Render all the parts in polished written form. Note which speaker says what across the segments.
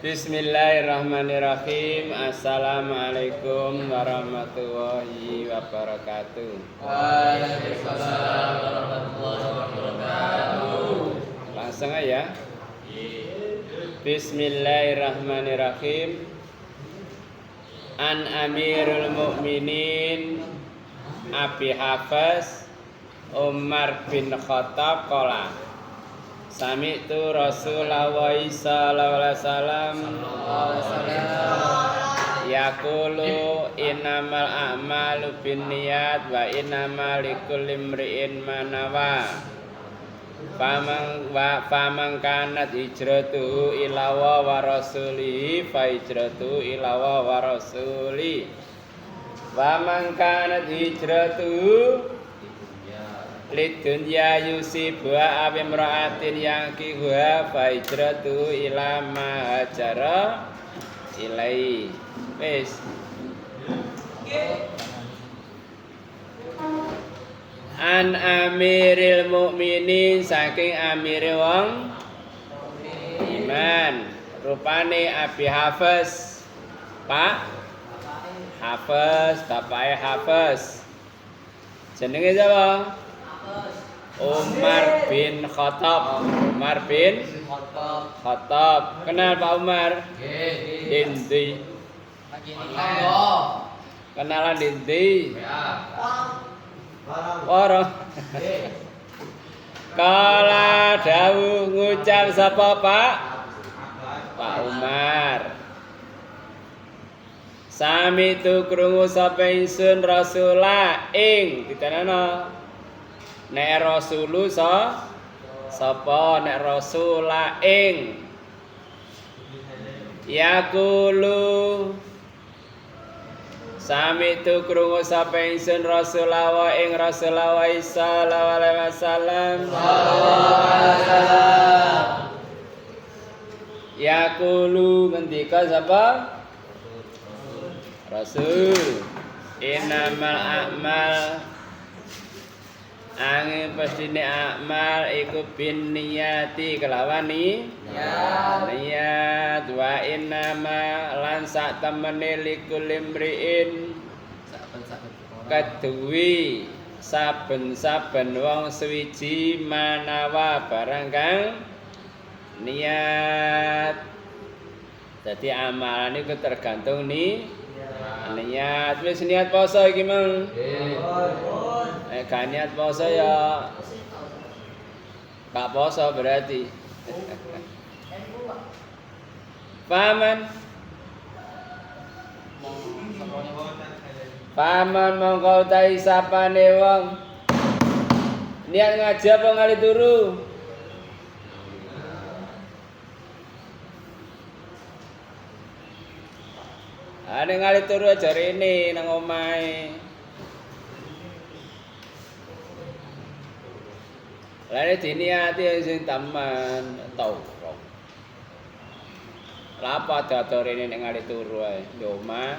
Speaker 1: Bismillahirrahmanirrahim. Assalamualaikum warahmatullahi wabarakatuh.
Speaker 2: Waalaikumsalam warahmatullahi wabarakatuh.
Speaker 1: Langsung aja. Bismillahirrahmanirrahim. An Amirul Mukminin Abi Hafs Umar bin Khattab qala Sami'tu Rasulullah sallallahu alaihi wasallam yaqulu innamal a'malu binniyat wa innamal likulli imri'in ma nawa faman kanat hijratuhu ila wa rasulihi fa hijratuhu ila wa rasulihi wa man kanat hijratuhu lidunya yusibuha awi mra'atin yang kihuha fa hijratuhu ila ma hajara ilai. Wis An Amiril Mukminin saking amire wong iman rupane Abi Hafs Pak Hafs bapake Hafs jenenge sapa? Umar bin Khattab. Umar bin Khattab. Kenal Pak Umar? Nggih. Endi? Kenalan endi? Ora. Kala dawuh ngucap sapa Pak? Pak Umar. Sami tu krungu sapa ingsun Rasulullah ing ditanana nek rasulu sapa nek rasula ing yaqulu sami tu krungu sapa ingsun Rasulullah ing Rasulullah sallallahu alaihi wasallam yaqulu ngendika sapa Rasul innamal a'mal angin pastine amal iku bin niyati kelawan niat wa innama lan sak temene likul imriin keduwi saben-saben wong suwiji manawa barang kang niat. Dadi amalan iku tergantung niat. Wis niat poso iki mang. Nek gak niat poso ya gak poso berarti. Paman mongko utahi sapane wong niat ngaji apa ngali turu? Ane ngali turu aja rene nang omahe. Lha diniati sing taman tau. Lah apa dado rene nek ngali turu ae di omah.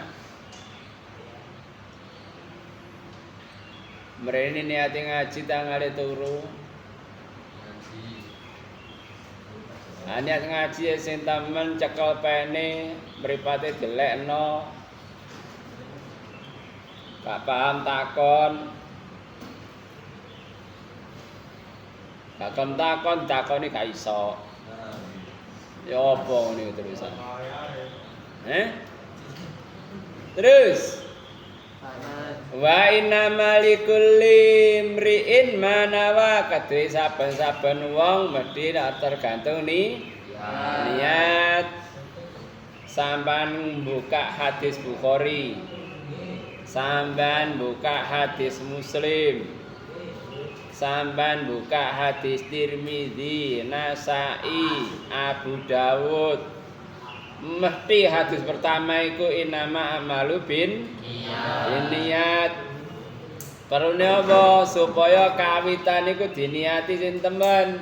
Speaker 1: Mrene niati ngaji ta ngali turu. Niat ngaji sing tamen cekel pene mripate delekno. Gak paham takon. Takoni gak iso. Ya apa ngene terusan? Terus wa inna malikulli imri'in manawa kadhe saben-saben wong mesti tergantung niat. Sampeyan buka hadis Bukhari. Sampeyan buka hadis Muslim. Sampeyan buka hadis Tirmidzi, Nasa'i, Abu Dawud. Mesti hadis pertama iku innama amalu bin niat. Perune apa supaya kawitan iku diniati sing temen.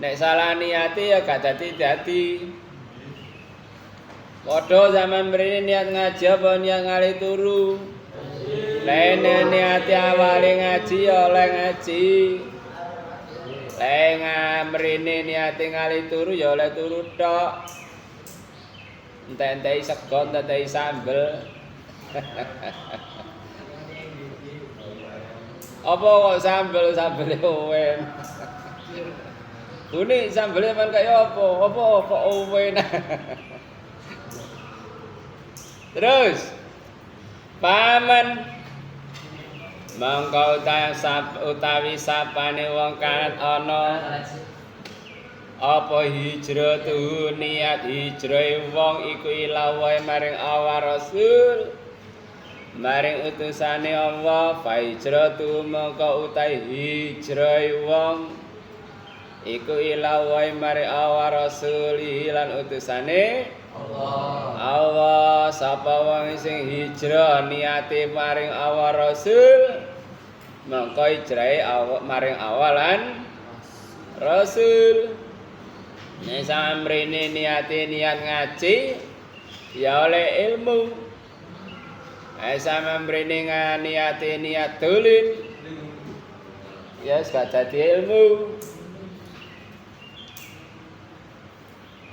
Speaker 1: Nek salah niati ya gak dadi. Padha zaman mrene niat ngaji apa niat ngali turu. Lene niati awale ngaji ya oleh ngaji. Lek mrene niate ngali turu ya oleh turu tok. entek-enteki sego, entek-enteki sambel. Apa kok sambel-sambele owen? Bune sambele men kaya apa? Apa kok owen? Terus paman mangka utawi sapane wong kanat ana apa hijratuhu niat hijrahe wong iku ilawae maring Allah Rasul maring utusane Allah fa hijratuhu mangka utawi hijrahe wong iku ilawae maring Allah Rasul lan utusane Allah sapa wong sing hijrah niate maring Allah Rasul mangka hijrahe maring Allah lan Rasul. Nek samrene niate niat ngaji ya oleh ilmu. Nek samrene niate niat dolen ya gak dadi ilmu.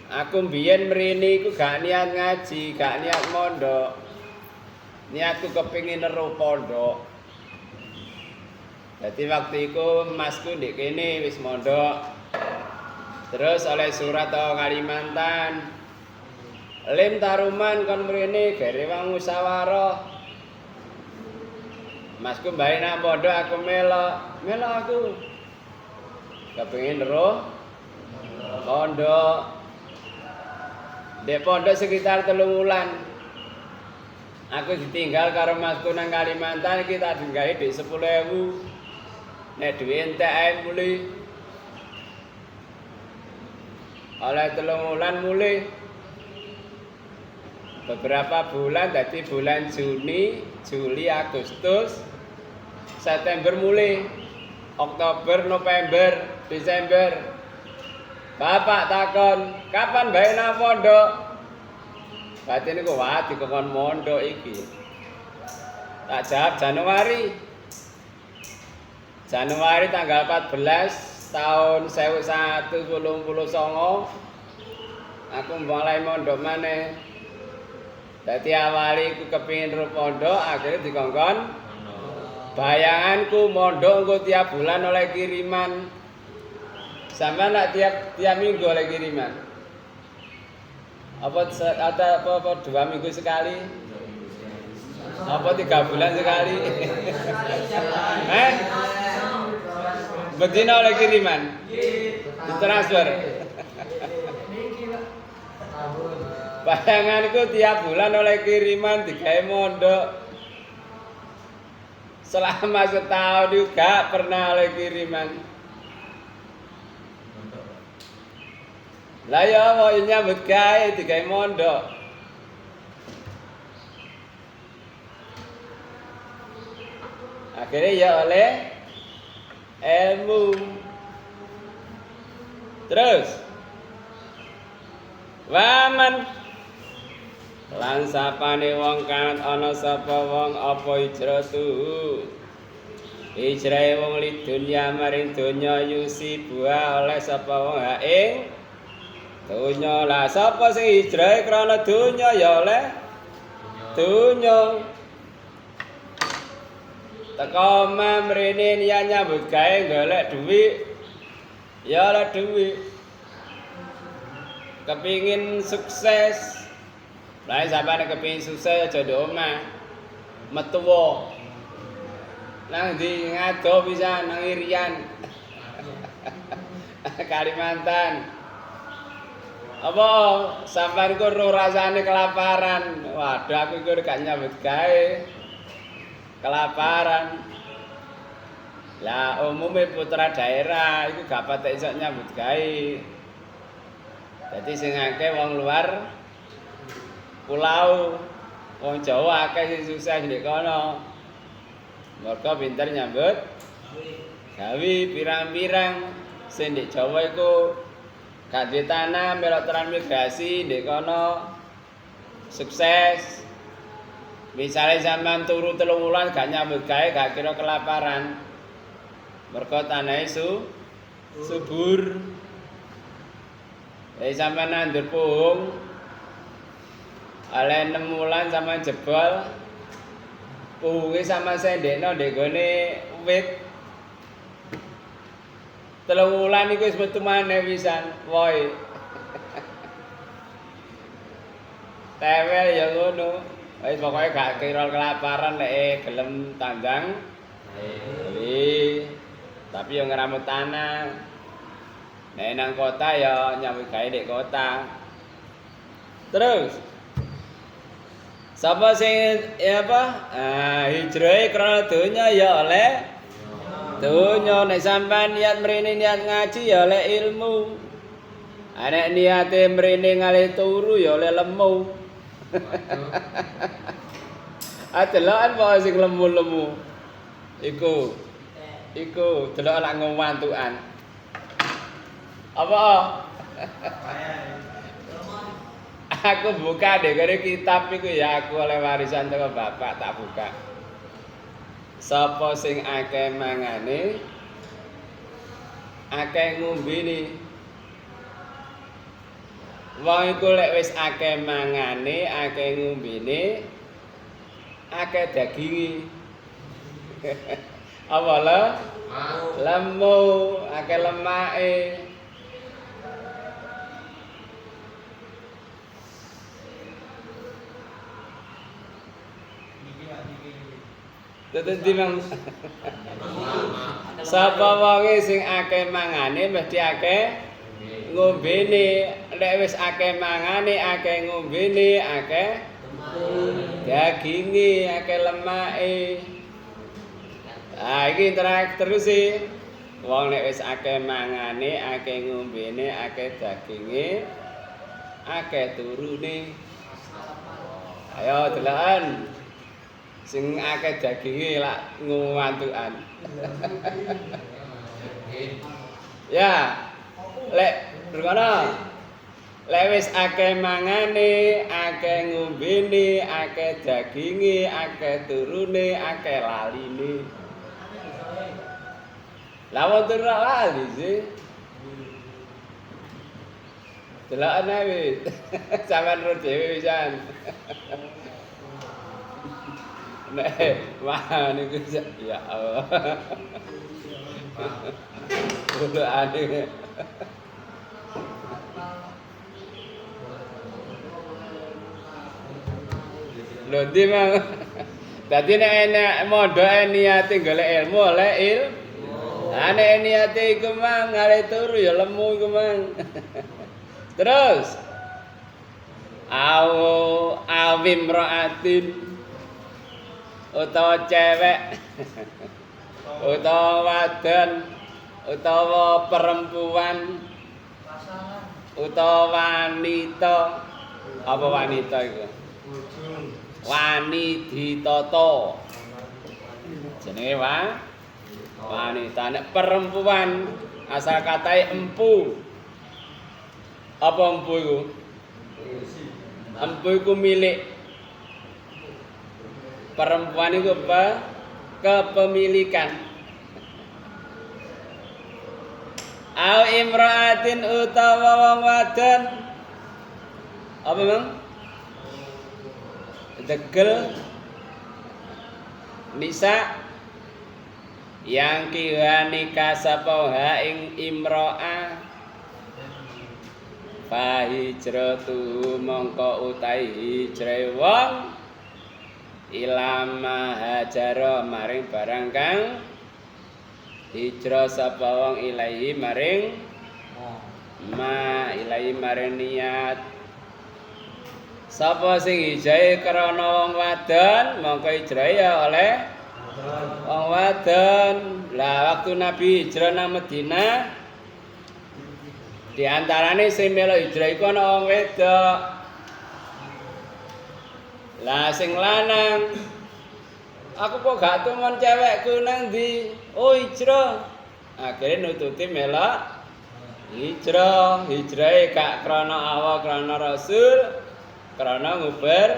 Speaker 1: Aku mbiyen mrene iku gak niat ngaji, gak niat mondok. Niatku kepengin nero pondok. Dadi waktu iku masku ndek kene wis mondok. Terus oleh surat ke Kalimantan. Lim taruman kon mrene gere wong musyawarah. Masku mbae nang pondok aku melok aku. Kepengin nero pondok. Dek pondok sekitar 3 wulan. Aku ditinggal karo masku nang Kalimantan kita dinggahe dik 10.000. Nek duwe entek ae mulih. Oleh 3 wulan mulih. Beberapa bulan dadi bulan Juni, Juli, Agustus, September mulih. Oktober, November, Desember. Bapak takon, kapan bae nang pondok? Berarti niku wah dikon mondok iki. Tak jawab Januari. Januari tanggal 14 tahun 1189 aku mulai mondok maneh. Dadi awali ku kepengin ro pondok, akhirnya dikongkon bayanganku mondok engko tiap bulan oleh kiriman. Sama nak tiap minggu oleh kiriman. Apa 2 minggu sekali? Apa 3 bulan sekali? Betina oleh kiriman. Ditransfer. Bayanganku tiap bulan oleh kiriman digawe mondok. Selama setahun juga pernah oleh kiriman. Lah ya mau nyambut gawe digawe mondok. Akhirnya ya oleh ilmu. Terus waman lan sapane wong kanat ana sapa wong apa hijratu hijrahe wong li dunya maring donya yusi buah oleh sapa wong ha ing donya. Lah sapa sing hijrahe krana donya ya oleh donya. Teko mrene niat nyambut gawe golek dhuwit ya oleh dhuwit. Kepingin sukses. Lah sampeyan kepingin sukses aja ndek omah. Metu wae. Nang ndi ngado pisan nang Irian. Kalimantan. Apa sampeyan kok ro rasane kelaparan. Waduh aku iku gak nyambut gawe. Kelaparan. Lah umume putra daerah iku gak patek iso nyambut gawe. Dadi sing akeh wong luar pulau, wong Jawa akeh sing sukses ndek kono. Mergo pinter nyambut gawe pirang-pirang sing ndek Jawa iku gak duwe tanah melok transmigrasi ndek kono sukses. Misale sampean turu 3 wulan gak nyambut gawe gak kira kelaparan. Mergo tanahe subur. Sampeyan nandur pohon oleh 6 wulan sama jebol puwi sama sendekno ndek gone wit 3 wulan iku wis metu maneh pisan woi tewel ya ngono wis pokoke gak kira kelaparan nek gelem tandang tapi yo ngeramut tanah nek nang kota ya nyambut gawe nek kota terus sapa sing ya apa hijrahe krana donya ya oleh donya nek sampean niat mrene niat ngaji ya oleh ilmu nek niate mrene ngalih turu ya oleh lemu delokan wae sing lemu-lemu iku delok lak ngewantukan apa aku buka deh kare kitab iku ya aku oleh warisan teko bapak tak buka sapa sing akeh mangane akeh ngombene wong iku lek wis akeh mangane akeh ngombene akeh daginge apa le lemu akeh lemake Dadi mang sapa wonge sing akeh mangane mesti akeh ngombene nek wis akeh mangane akeh ngombene akeh daginge akeh lemake iki terus sih wong nek wis akeh mangane akeh ngombene akeh daginge akeh turune ayo delokan sing akeh daginge lak ngantukan ya lek ngono lek wis akeh mangane akeh ngombene akeh daginge akeh turune akeh laline lah wong tur lali sih delokan ae sampean ro dhewe pisan nek wah niku ya Allah. Kulo ade. Lho ndi mang. Dadi nek enek mondhoke niate golek ilmu oleh ilmu. Lah nek niate iku mang ngale turu ya lemu iku mang. Terus awim raatin utawa cewek utawa wadon utawa perempuan utawa wanita apa wanita iku wani ditata jenenge wanita nek perempuan asal katae empu apa empu iku empu iku milik perempuan itu apa? Kepemilikan. Au imra'atin utawa wong wadon. Apa Bang? Degel nisa yang kiwani kasapa ha ing imra'ah fa hijratu mongko utahe hijrahe wong ilama hajara maring barang kang hijrah sapa wong ilahi maring ilahi maring niat sapa sing hijrahe krana wong wadon mongko hijrahe ya oleh wong wadon lah waktu Nabi hijrah nang Madinah di antarane sing melu hijrah iku ana wong wedok lah sing lanang aku kok gak tumen cewekku nang ndi oh hijrah akhirnya nututi melok hijrahe gak krana Allah krana Rasul krana nguber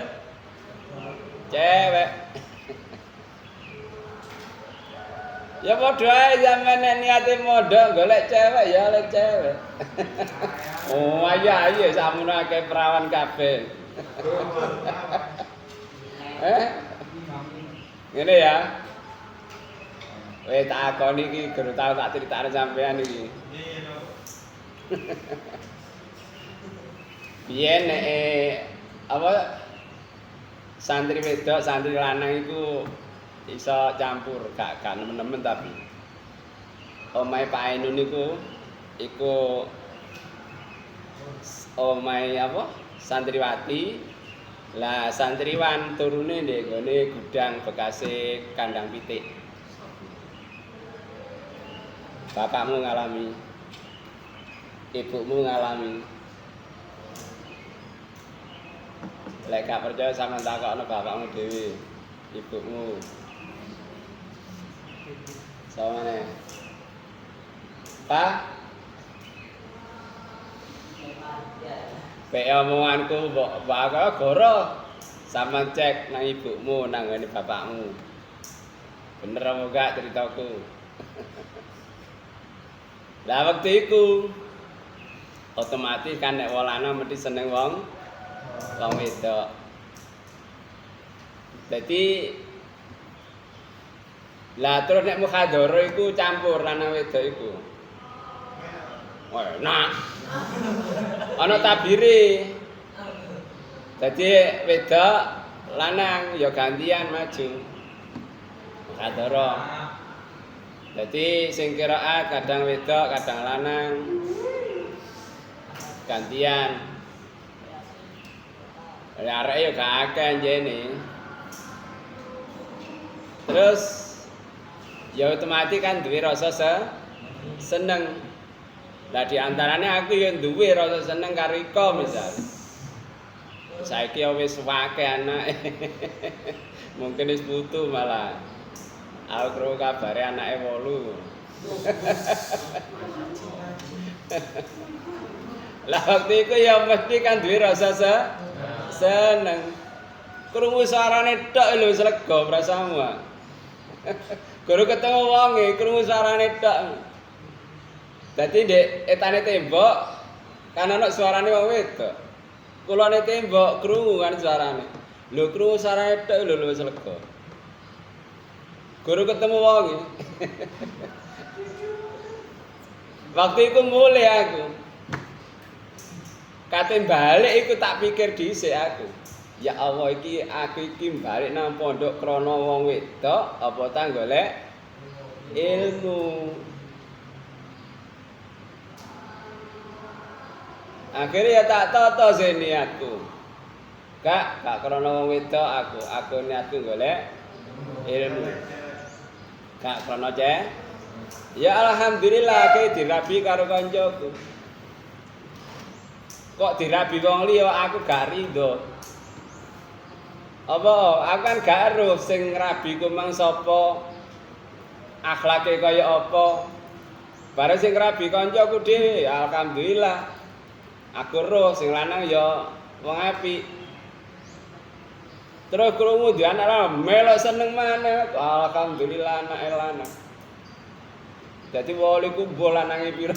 Speaker 1: cewek Ya padha ae sampean nek niate mondok golek cewek ya oleh cewek. Oh, ayo samono akeh perawan kabeh. Ngene ya. Tak akoni iki guru tau tak critakne sampean iki. Biyen nek apa santri wedok, santri lanang iku iso campur, gak nemen-nemen tapi. Omahe Pak Ainun iku omahe apa? Santriwati. Lah santriwan turune ndek gone gudang bekase kandang pitik. Bapakmu ngalami, ibumu ngalami. Lek gak percaya sampean takokno bapakmu dhewe, ibumu. Samane. Pak. Pek omonganku mbok bakal goro. Sampeyan cek nang ibumu nang ngene bapakmu. Bener apa gak ceritaku? Lah waktu iku otomatis kan nek wong lanang mesti seneng wong wedok. Dadi lah terus nek mukhadhara iku campur lanang wedok iku. Wah, enak. Ana tabire. Dadi wedok lanang ya gantian maju. Mukhadhara. Dadi sing qiraat kadang wedok, kadang lanang. Gantian. Arek ya gak akeh njene. Terus ya otomatis kan duwe rasa seneng. Lah di antarane aku ya duwe rasa seneng karo iko misal. Saiki wis akeh anake. Mungkin wis putu malah. Aku krungu kabare anake 8. Lah waktu itu ya mesti kan duwe rasa seneng. Krungu suarane tok lho wis lega prasamu. Guru ketemu wonge krungu suarane tok. Dadi ndek etane tembok kan ana suarane wong wedok. Kulone tembok krungu kan suarane. Lho krungu suarane tok lho wis lega. Guru ketemu wonge. Waktu itu mulai aku. Kate balik iku tak pikir dhisik aku. Ya Allah aku iki balik nang pondok krana wong wedok apa ta golek ilmu. Akhirnya ya tak toto sih niatku. Gak krana wong wedok aku niatku golek ilmu. Gak krana ya alhamdulillah ke dirabi karo kancaku. Kok dirabi wong liya aku gak rido. Apa aku kan gak eruh sing rabi ku mang sapa, akhlake kaya apa. Bare sing rabi kancaku dhewe alhamdulillah. Aku roh sing lanang ya wong apik. Terus krungu di anak lanang melok seneng maneh. Alhamdulillah anake lanang. Dadi wali ku mbok lanange pira.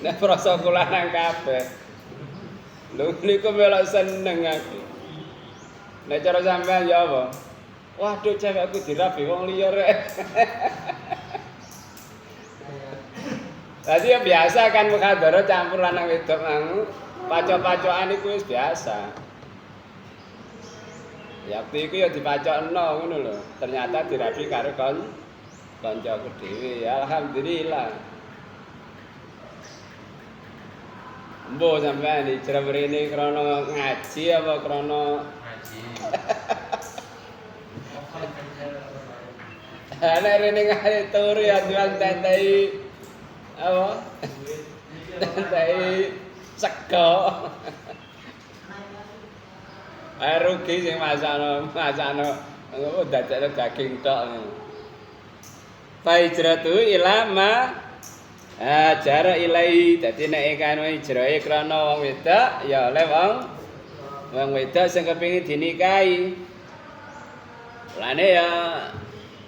Speaker 1: Nek prasaku lanang kabeh. Lho niku melok seneng aku. Nek cara sampean ya apa? Waduh cewekku dirabi wong liya rek. Tadi ya biasa kan mukhadhara campur lanang wedok nang pacok-pacokan iku wis biasa. Ya waktu iku ya dipacokno ngono lho. Ternyata dirabi karo kancaku dhewe. Alhamdulillah. Mbok sampean hijrah mrene krana ngaji apa krana
Speaker 2: Ngaji.
Speaker 1: Nek rene ngare turu ya jual tentei apa? Tentei sego. Ae rugi sing masakno ngopo dadekno daging tok. Fa hijratu ila ma jara ilai. Dadi nek kanu hijrahe krana wong wedok ya oleh wong wedok sing kepengin dinikahi. Lane ya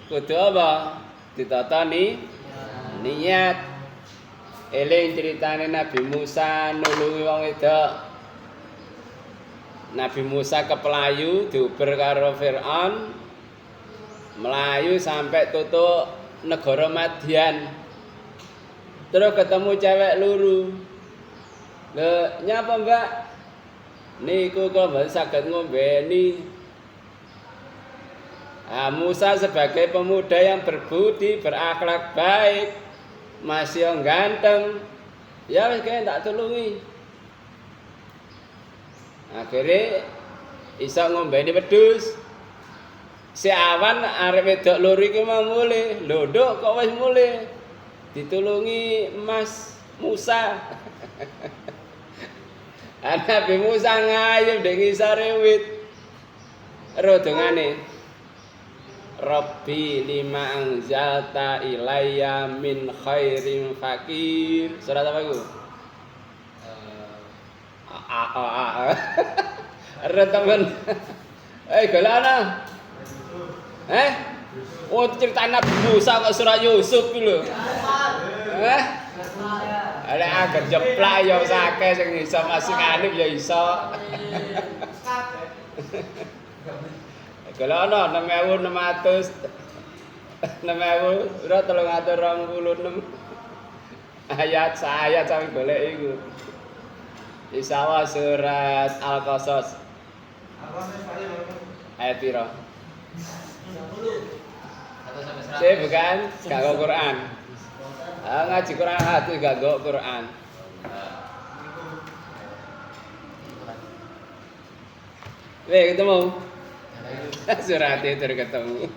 Speaker 1: kudu apa? ditata niat. Eling ceritane Nabi Musa nulungi wong wedok. Nabi Musa kepelayu diuber karo Firaun, melayu sampai tutuk negara Madian. Terus ketemu cewek luru. Lho, nyapa Mbak? Niku kok mboten saged ngombeni. Musa sebagai pemuda yang berbudi, berakhlak baik, masih yang ganteng, ya wis kene tak tulungi. Akhirnya iso ngombeni wedhus. Si awan arep wedok loro iki mau mulih. Lho, Nduk kok wis mulih? Ditulungi Mas Musa. Nabi Musa ngayuh ndek ngisore wit. Rodongane. Rabbi lima anzalta ilayya min khairin fakir. Surat apa itu? Temen. Golana. Oh cerita Nabi Musa kok surat Yusuf lho. Ada agar jeplak ya sakeh sing iso masuk alif ya iso. Golana 6.600 6.326 ayat sampe golek iku. Insyaallah surat Al-Qasas. Ayat piro? 10. Saya bukan gak Quran. Ngaji Quran hati gak Quran. Ketemu. Surat itu ketemu.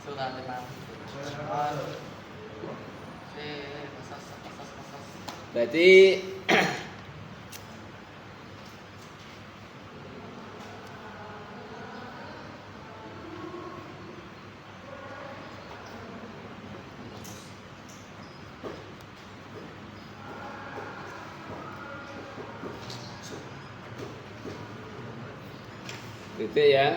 Speaker 2: Surat 5.
Speaker 1: Berarti itu ya.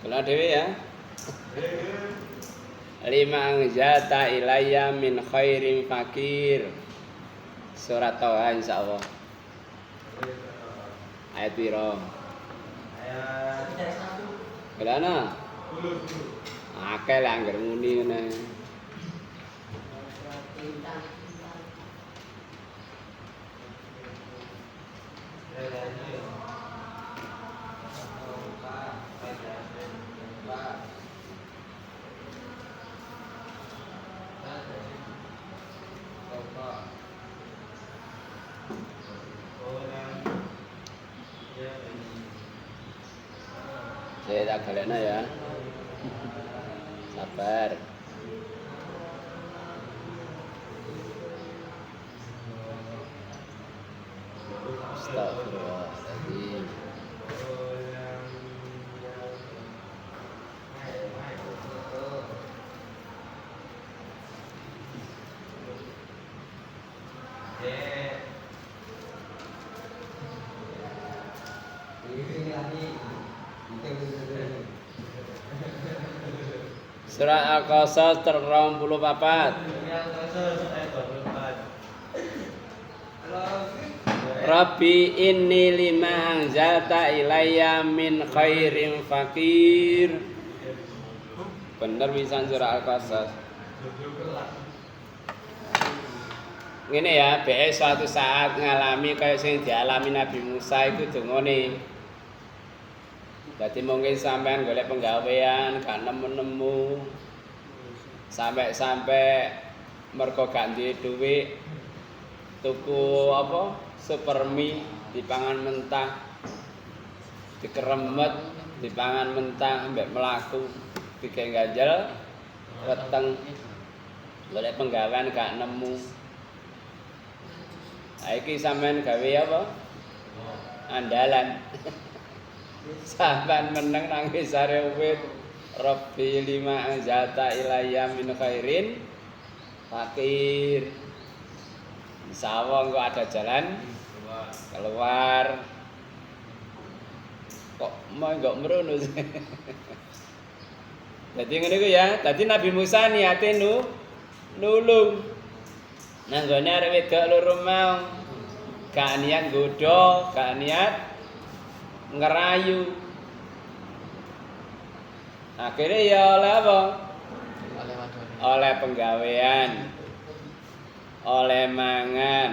Speaker 1: Kalau dewe ya. Lima anzata ilayya min khairin fakir. Surat Thaha insyaallah. Ayat piro? Ayat 1. Kelana? Akeh lah anggar muni ngene. Saya tak galena ya. Sabar. Astagfirullahaladzim. Surat Al-Qasas 34. Rabbi inni lima anzalta ilayya min khairin fakir. Bener bisa surah Al-Qasas. Ngene ya, BS suatu saat ngalami kayak sing dialami Nabi Musa itu dongane. Dadi mungkin sampean golek penggawean gak nemu-nemu. Sampai mergo gak duwe dhuwit tuku apa? Supermi dipangan mentah. Dikeremet dipangan mentah mbek mlaku bikin ganjel weteng golek penggawean gak nemu. Iki sampean gawe apa? Andalan. Sampean meneng nang ngisore wit. Rabbi lima anzalta ilayya min khairin fakir. Insyaallah engko ada jalan keluar. Kok mau enggak merono sih. Dadi ngene iku ya, dadi Nabi Musa niate nulung. Nang gone arek wedok loro mau gak niat nggodha, gak niat ngerayu. Akhirnya ya oleh apa?
Speaker 2: Oleh wadone.
Speaker 1: Oleh penggawean, oleh mangan,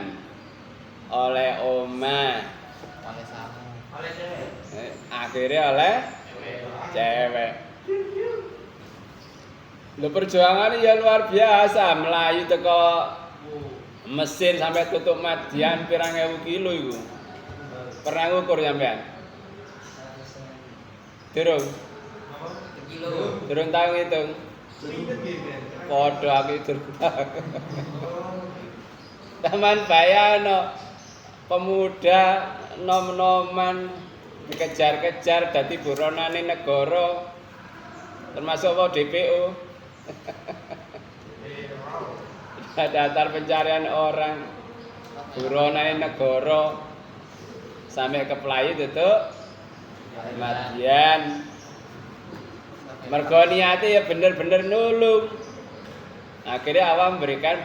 Speaker 1: oleh omah,
Speaker 2: Oleh samu.
Speaker 1: akhirnya oleh cewek. Lho perjuangan ya luar biasa, melayu teko Mesir sampai tutup Madian pirang ewu kilo iku. Pernah ngukur sampean? Durung?
Speaker 2: Kilo.
Speaker 1: Durung tau ngitung. Padha aku durung. Taman bayano pemuda nom-noman dikejar-kejar dadi buronane negara termasuk apa DPO. Daftar pencarian orang buronane negara sampai ke Pelayu tutup Madian. Mergo niate ya bener-bener nulung. Akhirnya awam memberikan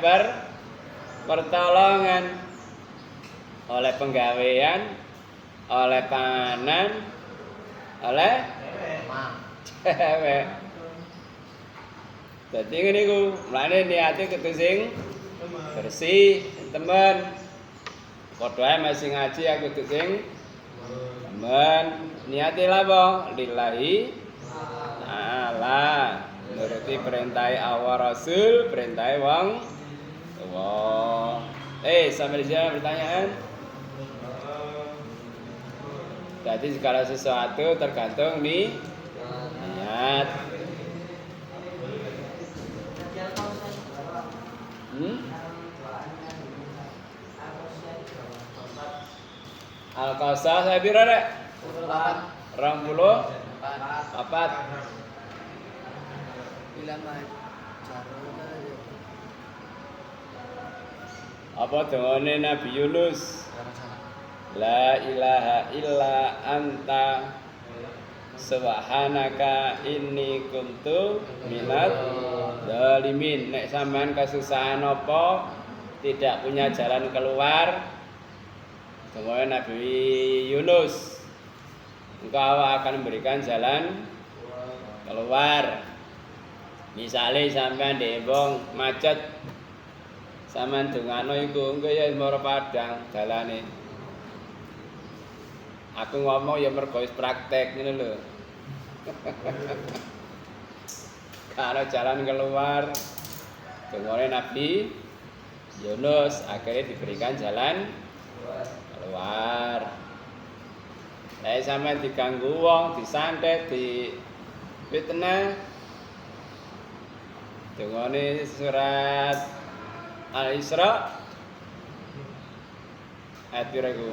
Speaker 1: pertolongan oleh penggawean, oleh panganan, oleh cewek. Dadi ngene iku, mlane niate kudu sing bersih, temen. Padha ae masih ngaji aku kudu sing temen. Niate lha apa? Lillahi ta'ala. Nuruti perintah Allah Rasul, perintah wong tuwa. Sampai di sini pertanyaan? Jadi segala sesuatu tergantung nih niat. Al-Qausar saya bira rek. 24.
Speaker 2: Bilang lah.
Speaker 1: Apa dongane Nabi Yunus? La ilaha illa anta subhanaka inni kuntu minadz zalimin. Nek sampean kesusahan apa, tidak punya jalan keluar, dongane Nabi Yunus, engkau akan memberikan jalan keluar. Misale sampean ndembong macet, sampean dongano iku engko ya mara padang dalane. Aku ngomong ya mergo wis praktek ngene lho. Kalau jalan keluar, dongane Nabi Yunus akhirnya diberikan jalan keluar. Lah sampean diganggu wong, disantet, difitnah. Dongane surat Al-Isra ayat pira iku?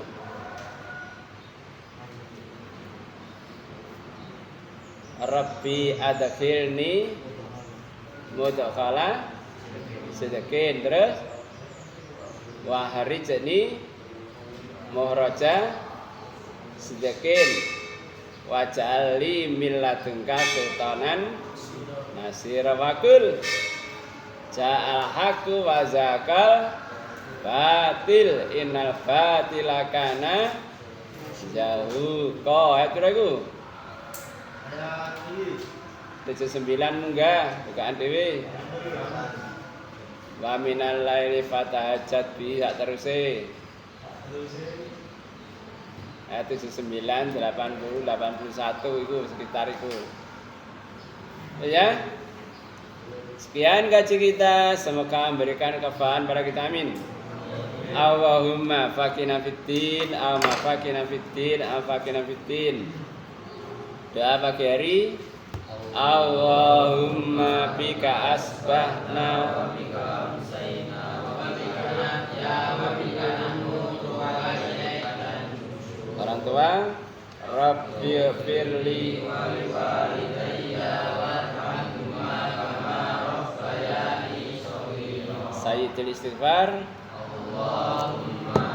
Speaker 1: Rabbi adkhilni mudkhala sidqin, terus wa harijni muhraja sidqin waj'alli min ladunka sultanan nasira wakul ja'al haqqu wa zakal batil innal batila kana zahuqa. Ayat pira iku? 79 munggah bukaan dhewe. Wa minal laili fatahajjat bi sak teruse. Ayat 79, 80, 81 itu sekitar itu. Ya. Sekian kaji kita, semoga memberikan kefahaman pada kita, amin. Allahumma faqina fiddin, Allahumma faqina fiddin, faqina fiddin. Doa pagi hari. Allahumma bika asbahna wa bika amsayna wa bika nahya wa bika namutu wa ilaika nusyur. Orang tua, Rabbi firli wa liwalidayya warhamhuma kama rabbayani shaghira. Sayyidul istighfar. Allahumma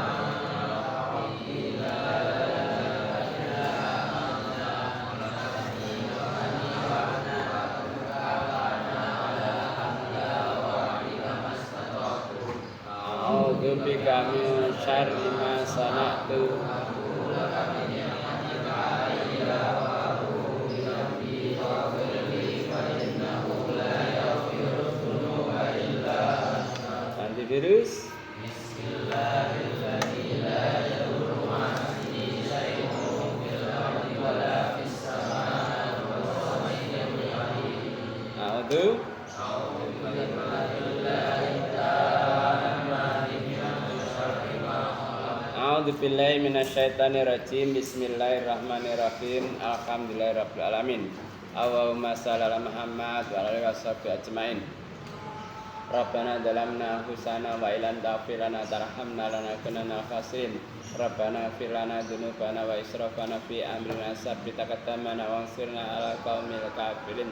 Speaker 1: bika min syarri ma sana'tu. Antivirus. A'udzu A'udzubillahi minasyaitonirrajim. Bismillahirrahmanirrahim. Alhamdulillahirabbil alamin. Allahumma shalli ala Muhammad wa ala alihi washabihi ajmain. Rabbana zalamna anfusana wa illam taghfir lana tarhamna lanakunanna minal khasirin. Rabbana ighfir lana dzunubana wa israfana fi amrina tsabbit aqdamana wansurna 'alal qaumil kafirin.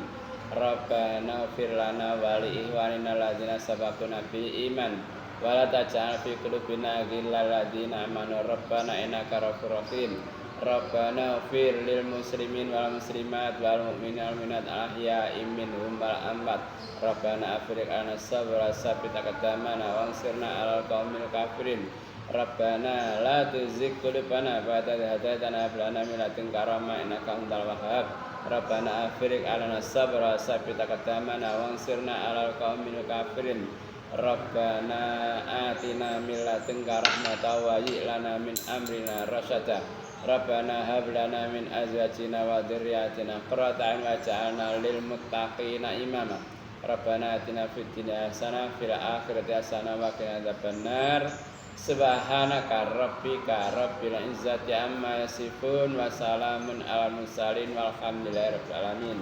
Speaker 1: Rabbana ighfir lana wa li ikhwanina alladzina sabaquna bil iman wa la taj'al fi qulubina ghillal ladzina amanu rabbana innaka ghafurur rahim. Rabbana ighfir lil muslimin wal muslimat wal mu'minin wal mu'minat ahya'i minhum wal amwat. Rabbana afriq 'alana sabra tsabbit aqdamana wansurna 'alal qaumil kafirin. Rabbana la tuzigh qulubana ba'da idh hadaytana wa hab lana min ladunka rahmah innaka antal wahhab. Rabbana afriq 'alana sabra tsabbit aqdamana wansurna 'alal qaumil kafirin. Rabbana atina min ladunka rahmatan wa hayyi' lana min amrina rasyada. Rabbana hab lana min azwajina wa dzurriyyatina qurrata a'yun waj'alna lil muttaqina imama. Rabbana atina fid dunya hasanah fil akhirati hasanah wa qina adzabannar. Subhanaka rabbika rabbil izzati amma yasifun wa salamun alal mursalin walhamdulillahi rabbil alamin.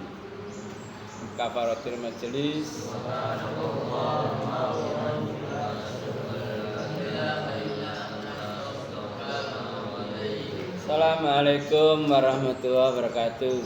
Speaker 1: Kafaratul majelis. Assalamualaikum warahmatullahi wabarakatuh.